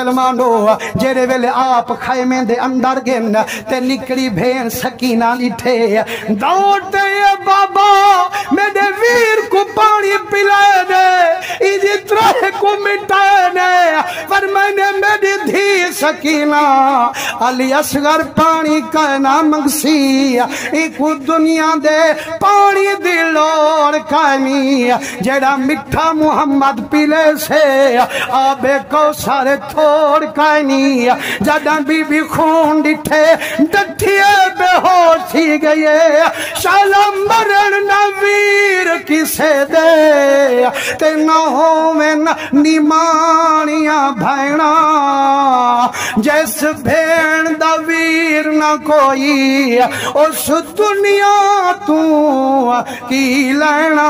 मुसलमानो जेरे वेले आप खैमे दे अंदर गिन ते निकली भेन सकीना निठे दौड़ते बाबा मेरे वीर को पानी पिलाए ने इजी तरह को मिटाए ने पर मैंने मेरी धी सकीना अली असगर पानी कहना मंगसी एक दुनिया दे पानी दी लोड़ कायमी जेड़ा मिठा मुहम्मद पिले से आबे कौसर थोड़ कायमी जदा बीबी खून डिठे डठिए बेहोश थी गई शाला मरण न वीर किसे दे ते न होवे न निमानिया भैणा जैस भेण दा वीर न कोई उस दुनिया तू की लेना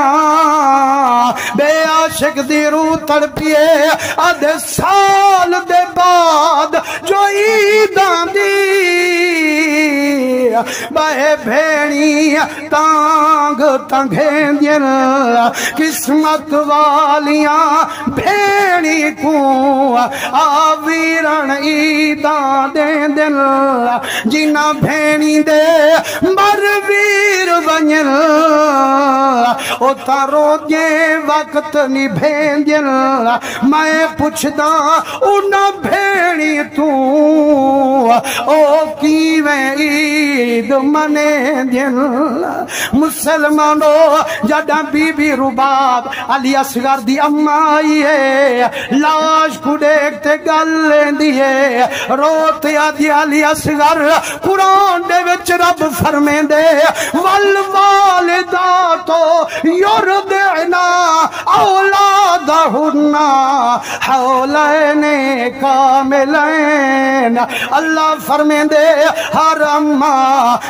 बेआशिक दी रूह तड़पिए आधे साल दे बाद जो ईदां दी बहे भेणी तांग तंगेंदियन किस्मत वालियां भेणी को आवीरण ईदां दे दिन जिना भेणी दे मर वीर बजन ओ तारो जे वक्त निभेंदियन मैं पुछदा उन भेणी तू ओ कीवें ईद मने दिन मुसलमानो जदा बीबी रुबाब अली असगर दी अम्मा आई है लाश को देखते गल लेंदी है रोते आदि अली असगर कुरान दे विच रब फरमेंदे वल वालिदा तो युरदिना औलादहुन्ना हौलैने कामिलैन अल्लाह फरमेंदे हर अम्मा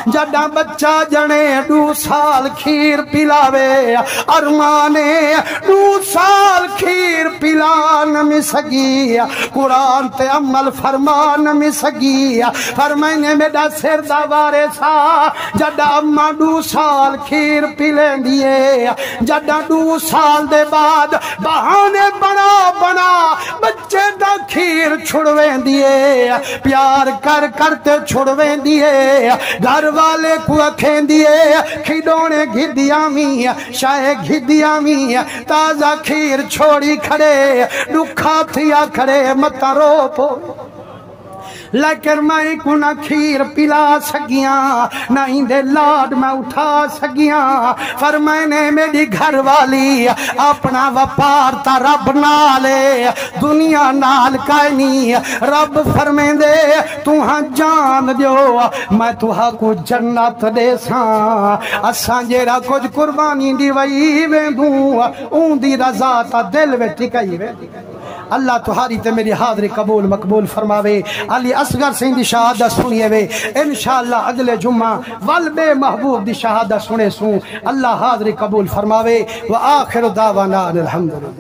जदा बच्चा जने 2 साल खीर पिलावे अरमाने 2 साल खीर पिला न मिसगी कुरान ते अमल फरमा न मिसगी फरमाने मेरा सिर दा वारे सा जदा अम्मा 2 साल खीर पिलेंदी है जदा 2 साल दे बाद बहाने बना बना बच्चे दा खीर छुड़वेंदी है प्यार कर करते छुड़वेंदी है घर वाले को अखेंदी है खिडौने घिदियामी शाये घिदियामी ताजा खीर छोड़ी खड़े दुखा थिया खड़े मत रोपो लेकिन मैं को ना खीर पिला सकिया ना इंदे लाड मैं उठा सकिया पर मैंने मेरी घर वाली अपना व्यापार ता रब नाले दुनिया नाल कायनी रब फरमेंदे तुहा जान दियो मैं तुहा को जन्नत देसा असा जेड़ा कुछ कुर्बानी दी वही वेंदू उंदी रजा ता दिल में टिकाई वे अल्लाह तुहारी ते मेरी हाज़री कबूल मकबूल फरमावे अली असगर सिंह दी शहादत सुनिए वे इंशाअल्लाह अगले जुम्मा वल बे महबूब दी शहादत सुने सू अल्लाह हाज़री कबूल फरमावे व आखिर दावाना अल्हम्दुलिल्लाह।